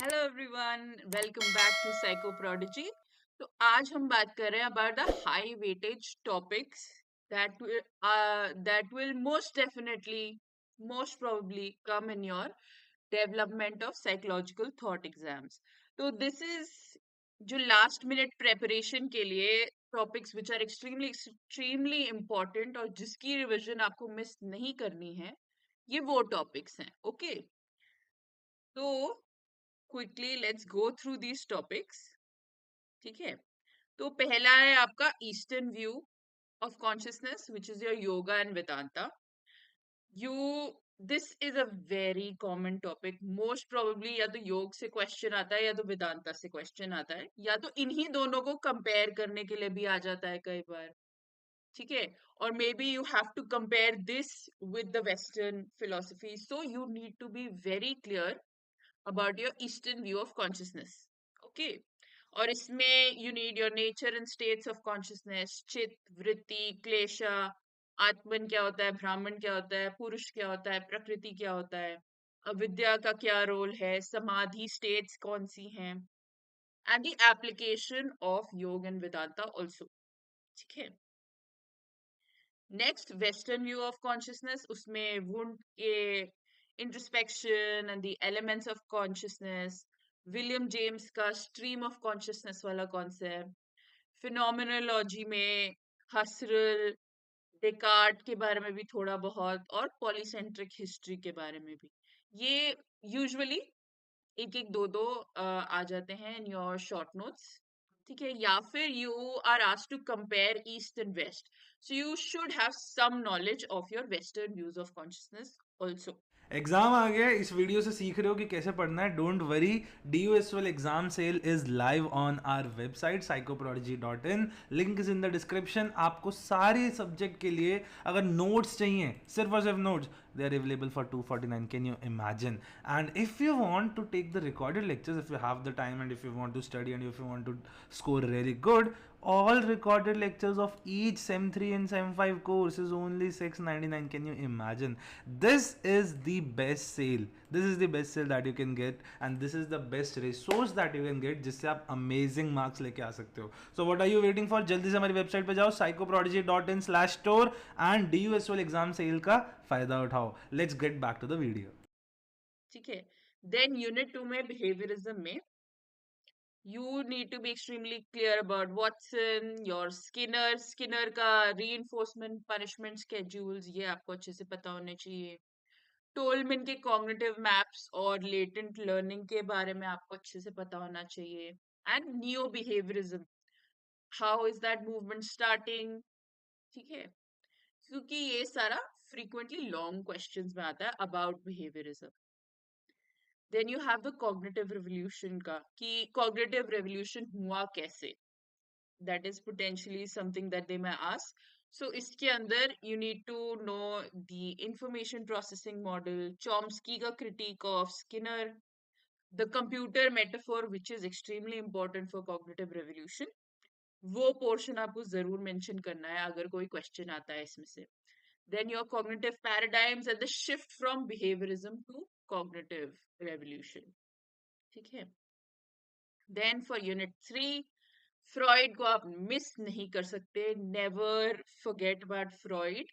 Hello everyone, welcome back to psycho prodigy. तो आज हम बात कर रहे हैं about the high weightage topics that will most probably come in your development of psychological thought exams. तो दिस इज जो लास्ट मिनट प्रेपरेशन के लिए topics which are extremely important और जिसकी रिविजन आपको मिस नहीं करनी है, ये वो टॉपिक्स हैं। ओके, तो quickly let's go through these topics. ठीक है, तो पहला है आपका eastern view of consciousness which is your yoga and Vedanta. You this is a very common topic. Most probably या तो योग से क्वेश्चन आता है या तो वेदांता से क्वेश्चन आता है, या तो इन्हीं दोनों को कंपेयर करने के लिए भी आ जाता है कई बार। ठीक है, और maybe you have to compare this with the western philosophy, so you need to be very clear about your eastern view of consciousness. Okay, और इसमें you need your nature and states of consciousness, चित, वृत्ति, क्लेशा, आत्मन क्या होता है, ब्राह्मण क्या होता है, पुरुष क्या होता है, प्रकृति क्या होता है, अविद्या का क्या रोल है, समाधि स्टेट्स कौन सी हैं, एंड द एप्लीकेशन ऑफ योग एंड वेदांता ऑल्सो। ठीक है, next western view of consciousness, उसमें वुंड के introspection and the elements of consciousness, William James का स्ट्रीम ऑफ कॉन्शियसनेस वाला कॉन्सेप्ट, फिनोमेनोलॉजी में हसरल, डेकार्ट के बारे में भी थोड़ा बहुत, और पॉलीसेंट्रिक हिस्ट्री के बारे में भी। ये यूजुअली एक एक दो दो आ जाते हैं इन योर शॉर्ट नोट्स। ठीक है, या फिर you are asked to compare east and west, so you should have some knowledge of your western views of consciousness also. Exam आ गया, इस वीडियो से सीख रहे हो कि कैसे पढ़ना है। Don't worry, DUSL exam sale is live on our website psychoprodigy.in। Link is in the description. आपको सारे सब्जेक्ट के लिए अगर नोट्स चाहिए, सिर्फ और सिर्फ notes, they are available for 249. Can you imagine? And if you want to take the recorded lectures, if you have the time and if you want to study and if you want to score really good, all recorded lectures of each sem 3 and sem 5 course is only 699. Can you imagine? This is the best sale. This is the best sale that you can get, and this is the best resource that you can get जिससे आप amazing marks लेके आ सकते हो. So what are you waiting for? जल्दी से हमारी website पे जाओ psychoprodigy.in/store and DUSL exam cell का फायदा उठाओ. Let's get back to the video. ठीक है, देन यूनिट 2 में बिहेवियरिज्म में you need to be extremely clear about what's in your Skinner का reinforcement punishment schedules, ये आपको अच्छे से पता होने चाहिए। टोलमैन के कॉग्निटिव मैप्स और लेटेंट लर्निंग के बारे में आपको अच्छे से पता होना चाहिए। And neo behaviourism, how is that movement starting. ठीक है, क्योंकि ये सारा फ्रीक्वेंटली लॉन्ग क्वेश्चंस में आता है about behaviourism. Then you have the cognitive revolution का, कि कॉग्निटिव रेवोल्यूशन हुआ कैसे, that is potentially something that they may ask. So इसके अंदर you need to know the information processing model, Chomsky का critique of Skinner, the computer metaphor which is extremely important for cognitive revolution, वो portion आपको जरूर mention करना है अगर कोई question आता है इसमें से। Then your cognitive paradigms and the shift from behaviorism to cognitive revolution. ठीक है, देन फॉर यूनिट 3, फ्रॉइड को आप मिस नहीं कर सकते, नेवर फॉरगेट अबाउट फ्रॉइड।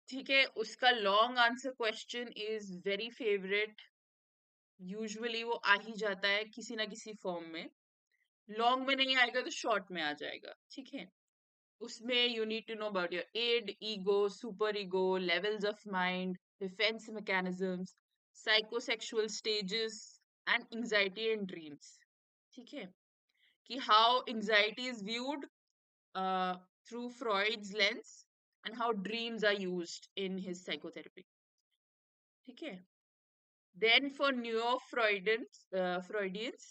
ठीक है, उसका long answer question is very favourite. Usually वो आ ही जाता है किसी ना किसी फॉर्म में, लॉन्ग में नहीं आएगा तो शॉर्ट में आ जाएगा। ठीक है, उसमें you need to know about your id, ego, superego, levels of mind, defence mechanisms, psychosexual stages and anxiety and dreams. ठीक है, कि how anxiety is viewed through Freud's lens and how dreams are used in his psychotherapy. ठीक है, then for neo Freudians,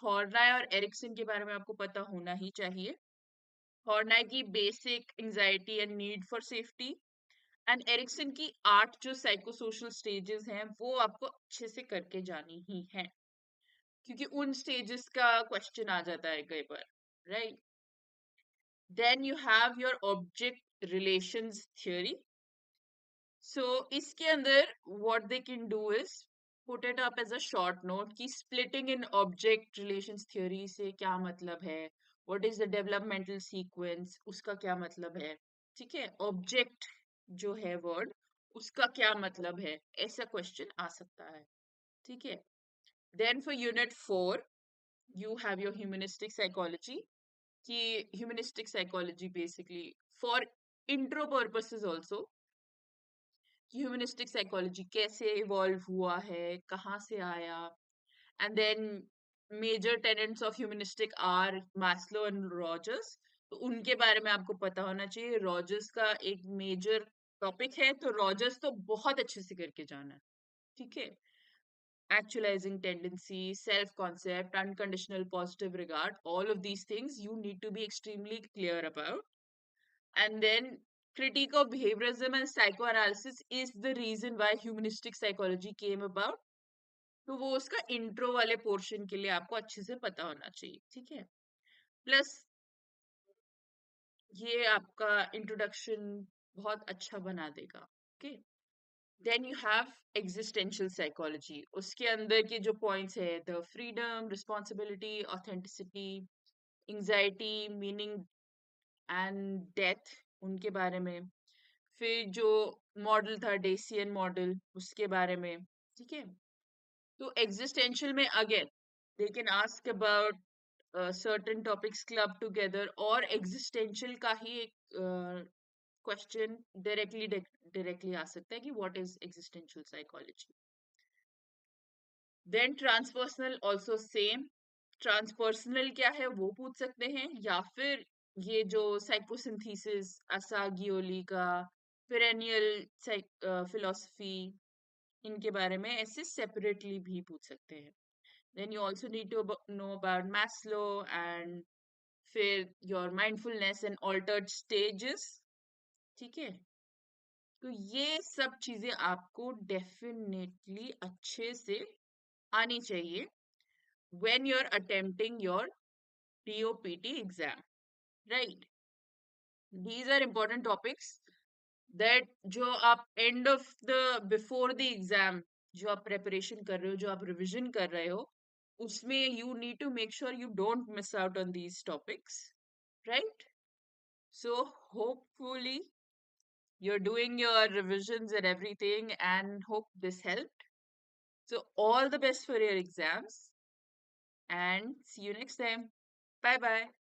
हॉर्नाय और Ericsson के बारे में आपको पता होना ही चाहिए। हॉर्नाय की basic anxiety and need for safety, and Erikson की 8 जो साइकोसोशल स्टेजेस हैं वो आपको अच्छे से करके जानी ही है, क्योंकि उन स्टेजेस का क्वेश्चन आ जाता है कई बार, right. Then you have your object relations theory. So इसके अंदर what they can do is put it up as a short note कि splitting in object relations theory से क्या मतलब है, what is the developmental sequence, उसका क्या मतलब है, ठीक है, ऑब्जेक्ट जो है वर्ड उसका क्या मतलब है, ऐसा क्वेश्चन आ सकता है, ठीक है। Then for unit 4 you have your humanistic psychology कि humanistic psychology basically for intro purposes also कि humanistic psychology कैसे evolve हुआ है, कहाँ से आया, and then major tenets of humanistic are Maslow and Rogers, तो उनके बारे में आपको पता होना चाहिए। रॉजर्स का एक मेजर टॉपिक है, तो रॉजर्स तो बहुत अच्छे से करके जाना है, ठीक है। Actualizing tendency, self concept, unconditional positive regard, all of these things you need to be extremely clear about. And then, critique of behaviorism and psychoanalysis is the reason why humanistic psychology came about. तो वो उसका intro वाले portion के लिए आपको अच्छे से पता होना चाहिए, ठीक है। प्लस ये आपका इंट्रोडक्शन बहुत अच्छा बना देगा, okay. Then you have existential psychology, उसके अंदर के जो पॉइंट्स है, the freedom, responsibility, authenticity, anxiety, meaning and death, उनके बारे में। फिर जो मॉडल था डेसियन मॉडल, उसके बारे में, ठीक है। तो एग्जिस्टेंशियल में again they can ask about certain topics club together, और एग्जिस्टेंशियल का ही एक क्वेश्चन डायरेक्टली आ सकता है कि what is existential psychology. Then transpersonal also same, transpersonal क्या है वो पूछ सकते हैं, या फिर ये जो साइकोसिंथेसिस असागियोली का पेरेनियल फिलोसफी, इनके बारे में ऐसे सेपरेटली भी पूछ सकते हैं। Then you also need to know about Maslow and फिर your mindfulness and altered stages, ठीक है। तो ये सब चीजें आपको डेफिनेटली अच्छे से आनी चाहिए when you're attempting your POPT exam, right? These are important topics that जो आप end of the before the exam जो आप preparation कर रहे हो, जो आप revision कर रहे हो, उसमें you need to make sure you don't miss out on these topics, right? So hopefully you're doing your revisions and everything, and hope this helped. So all the best for your exams, and see you next time. Bye bye.